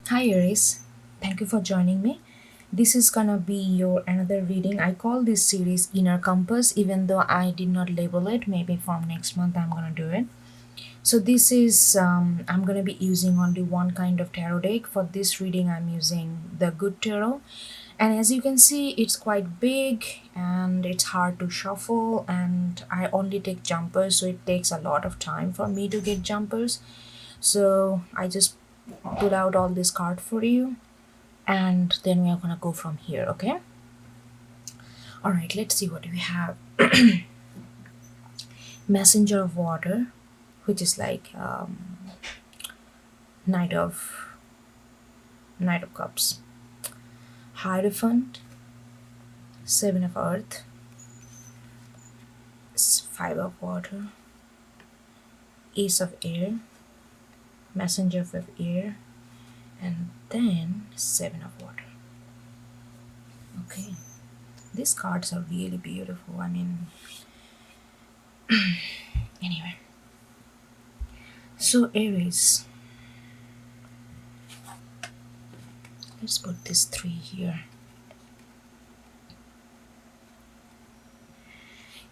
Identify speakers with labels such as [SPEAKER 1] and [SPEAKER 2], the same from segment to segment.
[SPEAKER 1] Hi Aries, thank you for joining me. This is gonna be your another reading. I call this series Inner Compass, even though I did not label it. Maybe from next month I'm gonna do it. So this is I'm gonna be using only one kind of tarot deck. For this reading, I'm using the Good Tarot, and as you can see, it's quite big and it's hard to shuffle. And I only take jumpers, so it takes a lot of time for me to get jumpers. So I just pull out all this card for you and then we are gonna go from here. Okay, all right, let's see what we have. Messenger of water, which is like knight of knight of cups. Hierophant, seven of earth, five of water, ace of air, messenger of air, and then seven of water. Okay, these cards are really beautiful. I mean, anyway, so Aries, let's put this three here.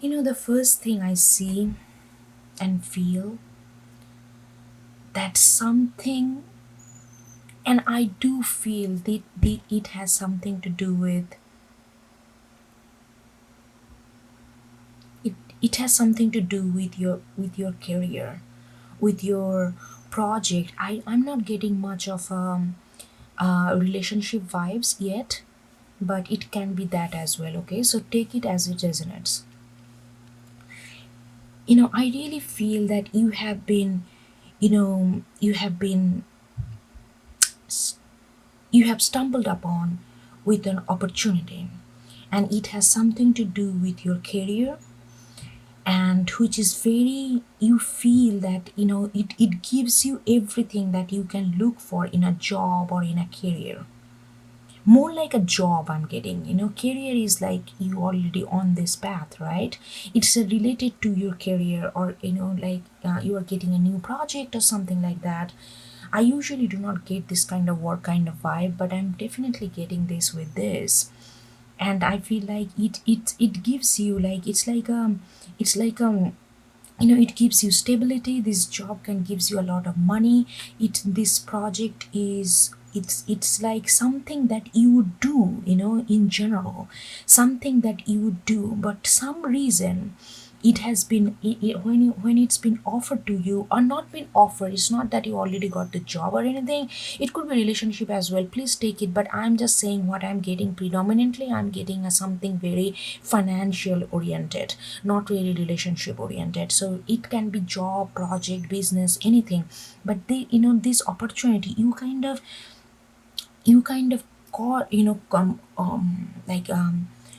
[SPEAKER 1] The first thing I see and feel that something, and I do feel that it has something to do with it has something to do with your career, with your project. I'm not getting much of relationship vibes yet, but it can be that as well. Okay, so take it as it resonates. I really feel that you have been you have stumbled upon with an opportunity, and it has something to do with your career, and which is very, you feel that it gives you everything that you can look for in a job or in a career. More like a job I'm getting. Career is like you already on this path, right? It's related to your career, or like you are getting a new project or something like that. I usually do not get this kind of work kind of vibe, but I'm definitely getting this with this. And I feel like it gives you, like, it gives you stability. This job can gives you a lot of money. This project is, it's like something that you do, in general, something that you do, but some reason it has been when it's been offered to you, or not been offered. It's not that you already got the job or anything. It could be relationship as well, please take it, but I'm just saying what I'm getting. Predominantly I'm getting a something very financial oriented, not really relationship oriented. So it can be job, project, business, anything. But this opportunity, you kind of got,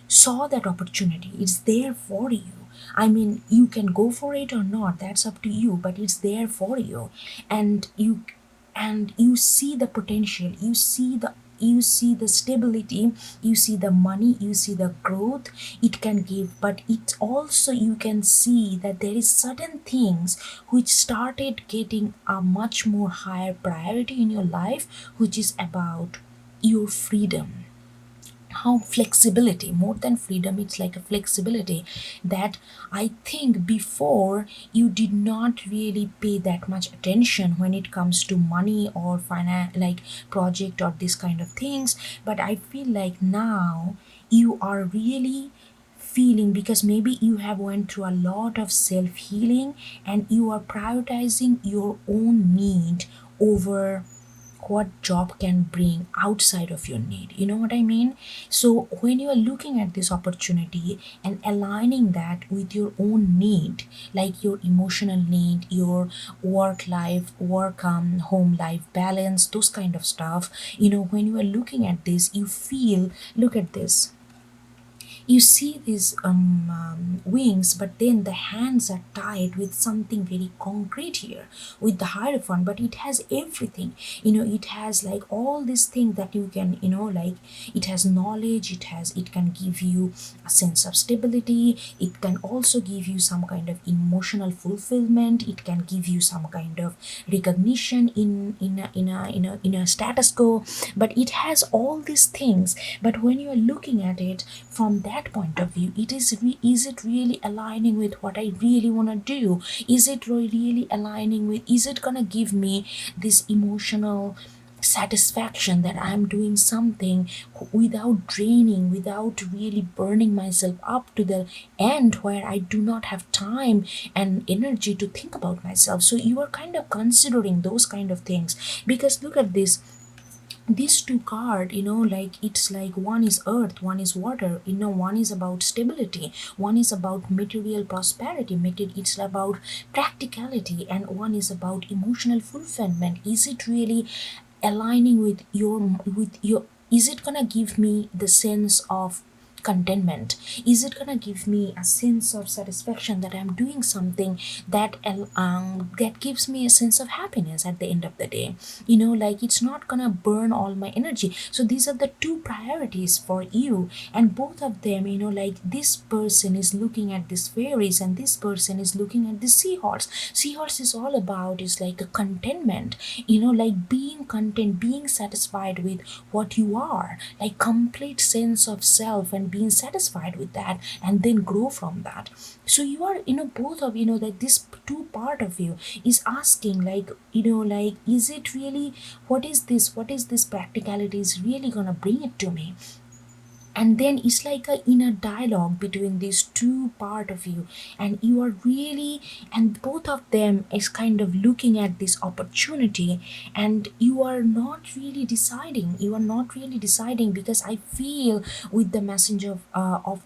[SPEAKER 1] saw that opportunity. It's there for you. I mean, you can go for it or not, that's up to you, but it's there for you. And you see the potential, you see the stability, you see the money, you see the growth it can give. But it also, you can see that there is certain things which started getting a much more higher priority in your life, which is about your freedom. How flexibility, more than freedom, it's like a flexibility that I think before you did not really pay that much attention when it comes to money or finance, like project or this kind of things. But I feel like now you are really feeling, because maybe you have went through a lot of self healing, and you are prioritizing your own need over what job can bring outside of your need. You know what I mean? So when you are looking at this opportunity and aligning that with your own need, like your emotional need, your work life, home life balance, those kind of stuff, when you are looking at this, you feel, look at this, You see these wings, but then the hands are tied with something very concrete here, with the hierophant. But it has everything, it has like all these things that you can, like it has knowledge, it can give you a sense of stability, it can also give you some kind of emotional fulfillment, it can give you some kind of recognition in a status quo. But it has all these things. But when you are looking at it from that point of view, is it really aligning with what I really want to do? Is it really aligning with, is it gonna give me this emotional satisfaction that I'm doing something without draining, without really burning myself up to the end where I do not have time and energy to think about myself? So you are kind of considering those kind of things, because look at this, these two card, like it's like one is earth, one is water, one is about stability, one is about material prosperity, it's about practicality, and one is about emotional fulfillment. Is it really aligning with your is it gonna give me the sense of contentment? Is it gonna give me a sense of satisfaction that I'm doing something that gives me a sense of happiness at the end of the day? Like it's not gonna burn all my energy. So these are the two priorities for you, and both of them, like this person is looking at this fairies and this person is looking at the seahorse. Seahorse is all about, is like a contentment, like being content, being satisfied with what you are, like complete sense of self and being satisfied with that, and then grow from that. So you are, both of, that this two part of you is asking, like, like, is it really, what is this practicality is really gonna bring it to me? And then it's like a inner dialogue between these two part of you, and you are really, and both of them is kind of looking at this opportunity, and you are not really deciding, because I feel with the message of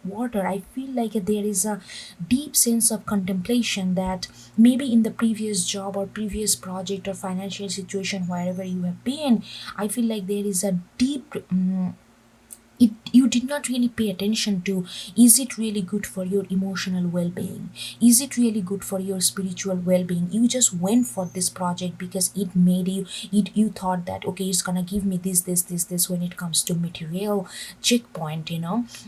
[SPEAKER 1] water, I feel like there is a deep sense of contemplation that maybe in the previous job or previous project or financial situation wherever you have been, I feel like there is a deep you did not really pay attention to, is it really good for your emotional well-being, is it really good for your spiritual well-being? You just went for this project because it made you thought that, okay, it's gonna give me this when it comes to material checkpoint,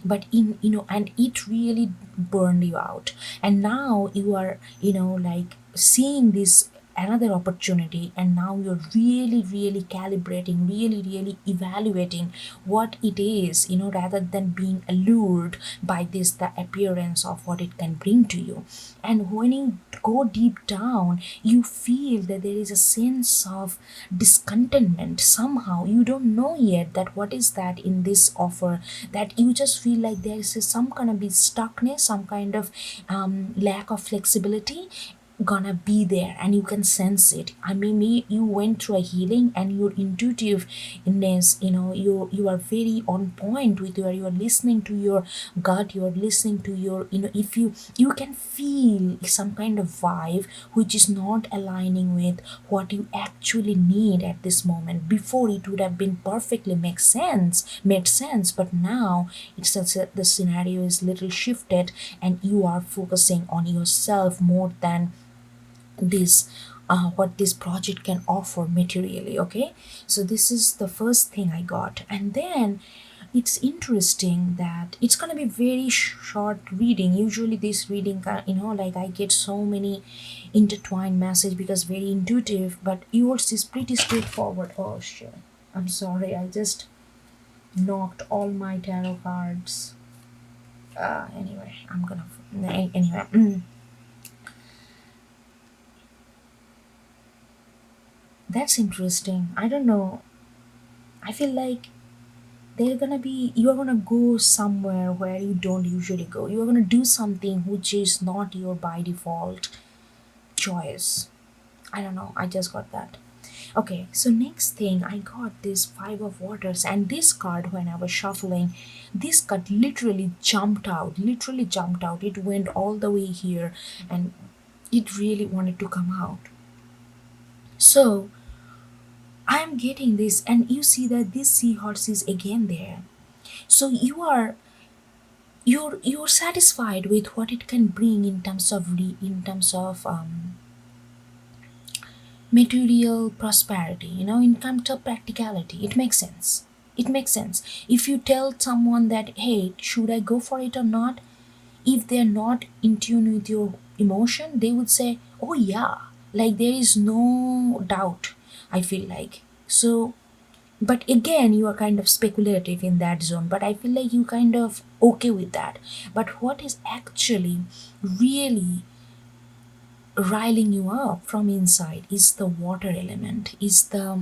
[SPEAKER 1] but and it really burned you out. And now you are, like seeing this another opportunity, and now you're really calibrating, really evaluating what it is, rather than being allured by this, the appearance of what it can bring to you. And when you go deep down, you feel that there is a sense of discontentment. Somehow you don't know yet that what is that in this offer, that you just feel like there is some kind of be stuckness, some kind of lack of flexibility gonna be there, and you can sense it. I mean, you went through a healing, and your intuitiveness, you are very on point with you are listening to your gut, you are listening to your, if you can feel some kind of vibe which is not aligning with what you actually need at this moment. Before, it would have been perfectly made sense, but now it's the scenario is little shifted, and you are focusing on yourself more than this, what this project can offer materially. Okay, so this is the first thing I got. And then it's interesting that it's gonna be very short reading. Usually this reading, like I get so many intertwined message because very intuitive, but yours is pretty straightforward. Oh shit, I'm sorry, I just knocked all my tarot cards. Anyway, I'm gonna anyway. That's interesting. I don't know. I feel like you're gonna go somewhere where you don't usually go. You're gonna do something which is not your by default choice. I don't know. I just got that. Okay, so next thing I got this Five of Waters, and this card, when I was shuffling, this card literally jumped out. Literally jumped out. It went all the way here, and it really wanted to come out. So I am getting this, and you see that this seahorse is again there. So you're satisfied with what it can bring in terms of material prosperity, in terms of practicality. It makes sense. It makes sense. If you tell someone that, hey, should I go for it or not, if they're not in tune with your emotion, they would say, oh yeah, like there is no doubt, I feel like. So, but again, you are kind of speculative in that zone, but I feel like you kind of okay with that. But what is actually really riling you up from inside is the water element, is the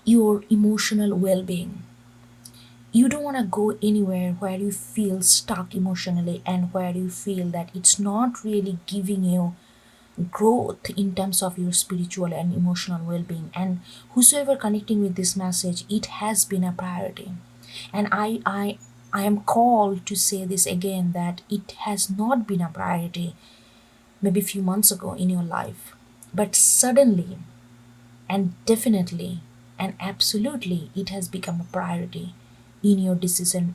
[SPEAKER 1] your emotional well-being. You don't want to go anywhere where you feel stuck emotionally and where you feel that it's not really giving you growth in terms of your spiritual and emotional well-being. And whosoever connecting with this message, it has been a priority. And I am called to say this again, that it has not been a priority maybe a few months ago in your life, but suddenly and definitely and absolutely it has become a priority in your decision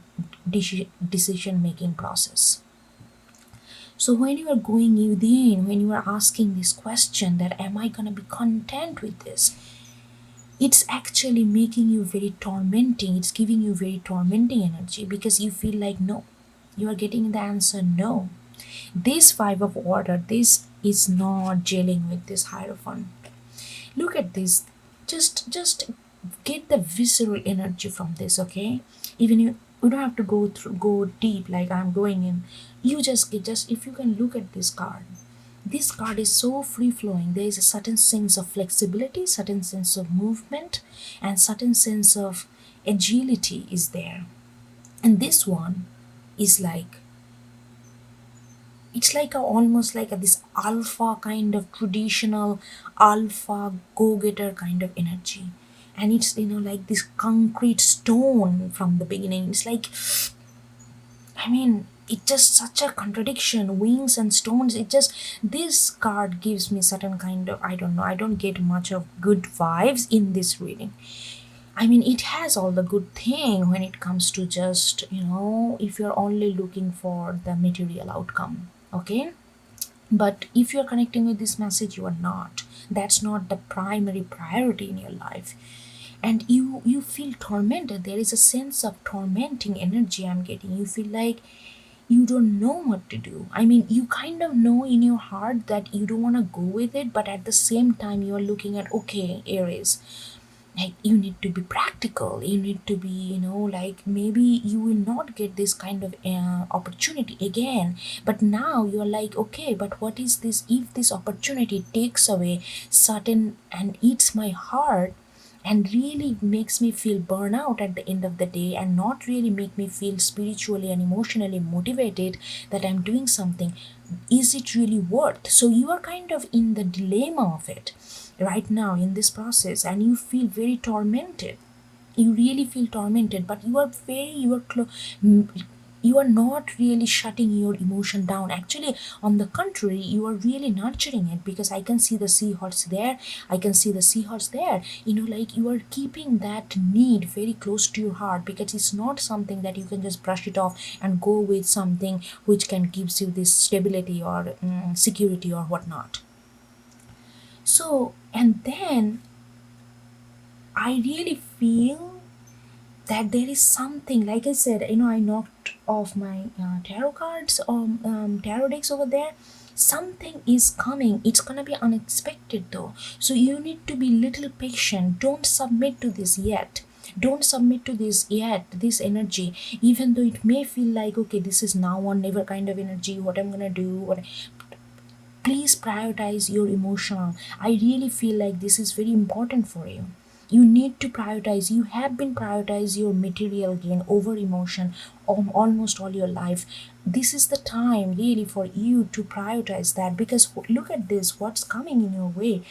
[SPEAKER 1] making process. So when you are going within, when you are asking this question that am I gonna be content with this, it's actually making you very tormenting. It's giving you very tormenting energy because you feel like no. You are getting the answer no. This five of water, this is not gelling with this hierophant. Look at this. Just get the visceral energy from this, okay? Even you don't have to go deep like I'm going in. You just get, just if you can look at this card. This card is so free flowing. There is a certain sense of flexibility, certain sense of movement, and certain sense of agility is there. And this one is like, it's like almost like this alpha kind of traditional alpha go-getter kind of energy. And it's like this concrete stone from the beginning. It's like, I mean, it's just such a contradiction. Wings and stones, it just, this card gives me certain kind of, I don't know, I don't get much of good vibes in this reading. I mean, it has all the good thing when it comes to just, if you're only looking for the material outcome, okay? But if you're connecting with this message, you are not. That's not the primary priority in your life. And you feel tormented. There is a sense of tormenting energy I'm getting. You feel like you don't know what to do. I mean, you kind of know in your heart that you don't want to go with it, but at the same time, you're looking at, okay, Aries, like you need to be practical, you need to be, like maybe you will not get this kind of opportunity again, but now you're like, okay, but what is this if this opportunity takes away certain and eats my heart and really makes me feel burnout at the end of the day and not really make me feel spiritually and emotionally motivated that I'm doing something, is it really worth? So you are kind of in the dilemma of it right now in this process, and you feel very tormented. You really feel tormented, but you are not really shutting your emotion down. Actually, on the contrary, you are really nurturing it, because I can see the seahorse there, I can see the seahorse there, like you are keeping that need very close to your heart, because it's not something that you can just brush it off and go with something which can gives you this stability or security or whatnot. So, and then I really feel that there is something, like I said, I knocked off my tarot cards or tarot decks over there. Something is coming. It's gonna be unexpected though. So you need to be little patient. Don't submit to this yet. Don't submit to this yet, this energy, even though it may feel like, okay, this is now or never kind of energy, what I'm gonna do, what. Please prioritize your emotional. I really feel like this is very important for you. You need to prioritize. You have been prioritize your material gain over emotion almost all your life. This is the time really for you to prioritize that, because look at this, what's coming in your way.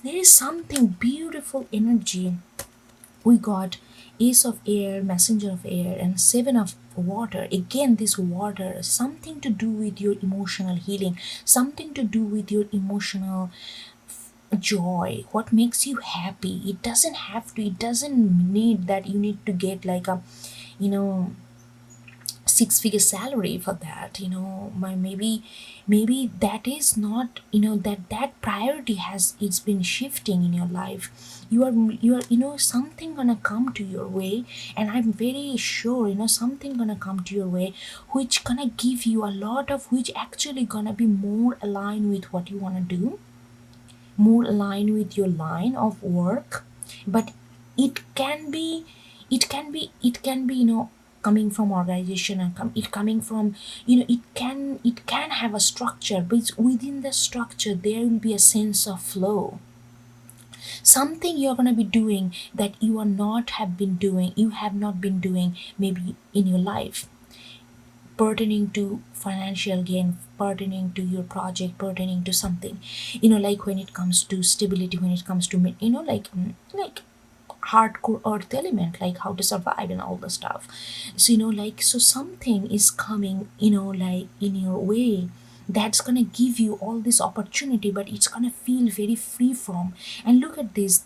[SPEAKER 1] There is something beautiful energy. We got ace of air, messenger of air, and seven of water. Again, this water, something to do with your emotional healing, something to do with your emotional joy, what makes you happy. It doesn't have to, it doesn't need that you need to get like a, you know six-figure salary for that. Maybe that is not, that priority has, it's been shifting in your life. You are something gonna come to your way, and I'm very sure, something gonna come to your way which gonna give you a lot of, which actually gonna be more aligned with what you want to do, more aligned with your line of work. But it can be, it can be coming from organization, and it coming from, it can have a structure, but within the structure there will be a sense of flow. Something you're going to be doing that you have not been doing maybe in your life, pertaining to financial gain, pertaining to your project, pertaining to something, like when it comes to stability, when it comes to like hardcore earth element, like how to survive and all the stuff. So so something is coming, like in your way, that's gonna give you all this opportunity, but it's gonna feel very free from. And look at this,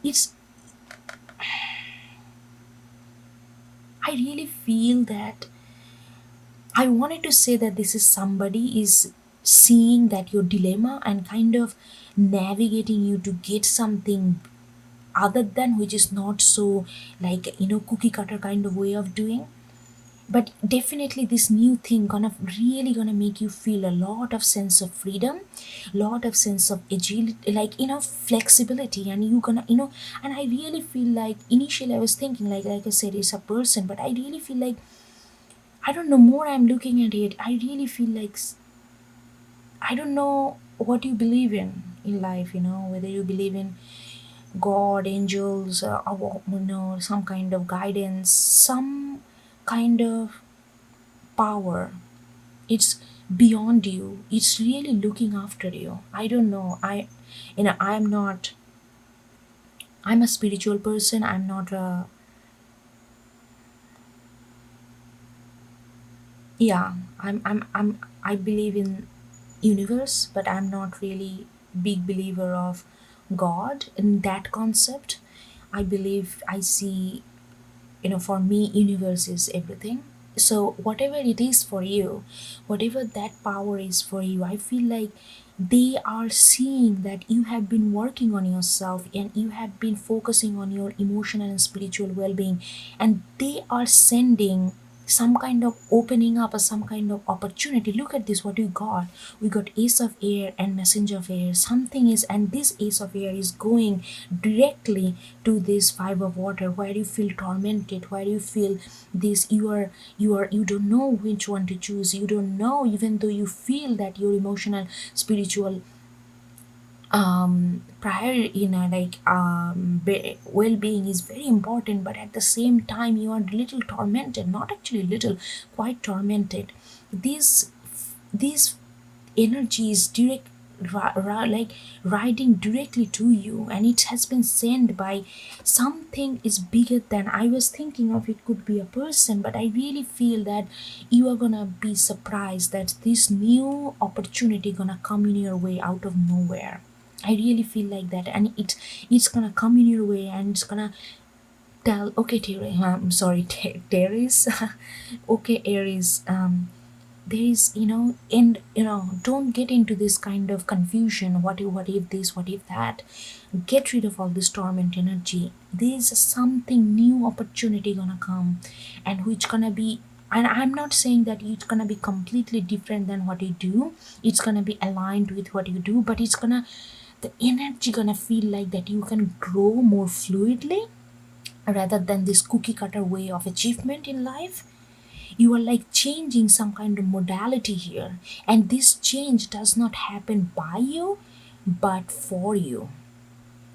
[SPEAKER 1] it's I really feel that I wanted to say that this is somebody is seeing that your dilemma and kind of navigating you to get something other than, which is not so like cookie cutter kind of way of doing. But definitely this new thing gonna really gonna make you feel a lot of sense of freedom, lot of sense of agility, like flexibility. And you gonna and I really feel like initially I was thinking like I said, it's a person, but I really feel like, I don't know, more I'm looking at it, I really feel like I don't know what you believe in life, whether you believe in God, angels, or some kind of guidance, some kind of power. It's beyond you. It's really looking after you. I don't know. I'm not. I'm a spiritual person. I'm not a. Yeah. I believe in universe, but I'm not really big believer of God in that concept. I believe I see, for me universe is everything. So whatever it is for you, whatever that power is for you, I feel like they are seeing that you have been working on yourself and you have been focusing on your emotional and spiritual well-being, and they are sending some kind of opening up or some kind of opportunity. Look at this, what we got ace of air and messenger of air. Something is, and this ace of air is going directly to this five of water, where you feel tormented, where you feel this, you don't know which one to choose, you don't know, even though you feel that your emotional spiritual prior well-being is very important, but at the same time you are little tormented, not actually little, quite tormented. These energy is direct, like riding directly to you, and it has been sent by something is bigger than, I was thinking of it could be a person, but I really feel that you are gonna be surprised that this new opportunity gonna come in your way out of nowhere. I really feel like that, and it's gonna come in your way, and it's gonna tell, okay, Terry, I'm sorry, Terry's, okay, Aries, there is, and don't get into this kind of confusion. What if this, what if that? Get rid of all this torment energy. There's something new opportunity gonna come, and which gonna be, and I'm not saying that it's gonna be completely different than what you do, it's gonna be aligned with what you do, but it's gonna, the energy gonna feel like that you can grow more fluidly rather than this cookie cutter way of achievement in life. You are like changing some kind of modality here, and this change does not happen by you but for you.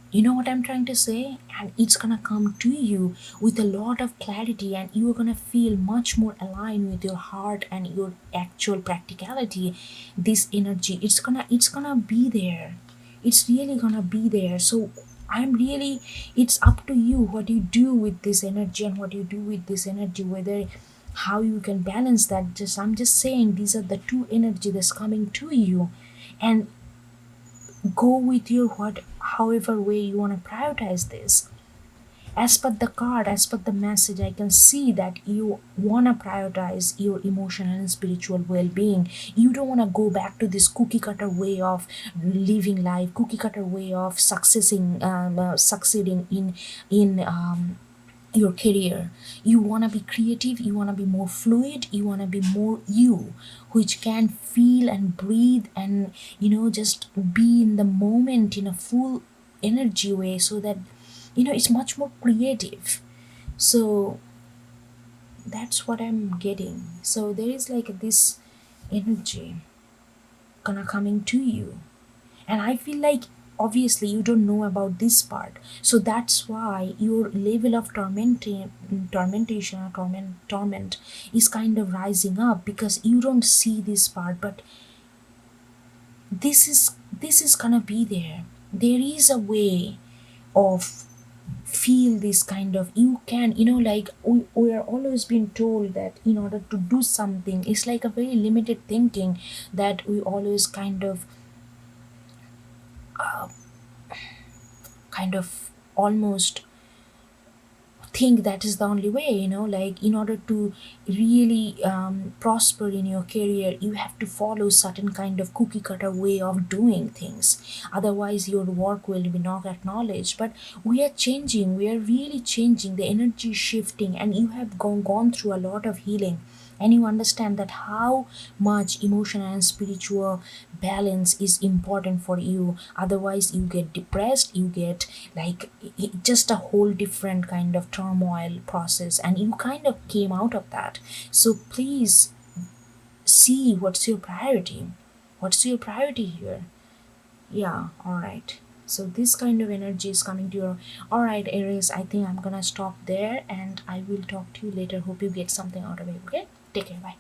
[SPEAKER 1] You know what I'm trying to say? And it's gonna come to you with a lot of clarity, and you're gonna feel much more aligned with your heart and your actual practicality. This energy, it's gonna be there. It's really gonna be there. So I'm really, it's up to you what you do with this energy, and what you do with this energy, whether how you can balance that. Just, I'm just saying, these are the two energy that's coming to you, and go with your what, however way you want to prioritize this. As per the card, as per the message, I can see that you want to prioritize your emotional and spiritual well-being. You don't want to go back to this cookie cutter way of living life, cookie cutter way of succeeding in your career. You want to be creative, you want to be more fluid, you want to be more you, which can feel and breathe and just be in the moment in a full energy way, so that it's much more creative. So that's what I'm getting. So there is like this energy gonna coming to you, and I feel like obviously you don't know about this part, so that's why your level of tormentation or torment is kind of rising up, because you don't see this part. But this is gonna be there. There is a way of feel this kind of, you can, like we are always being told that in order to do something, it's like a very limited thinking, that we always kind of almost think that is the only way, like in order to really prosper in your career, you have to follow certain kind of cookie cutter way of doing things, otherwise your work will be not acknowledged. But we are changing, we are really changing, the energy is shifting, and you have gone through a lot of healing, and you understand that how much emotional and spiritual balance is important for you. Otherwise you get depressed, you get like just a whole different kind of turmoil process, and you kind of came out of that. So please see what's your priority. What's your priority here? Yeah, all right. So this kind of energy is coming to your. All right, Aries, I think I'm gonna stop there, and I will talk to you later. Hope you get something out of it. Okay, take care. Bye.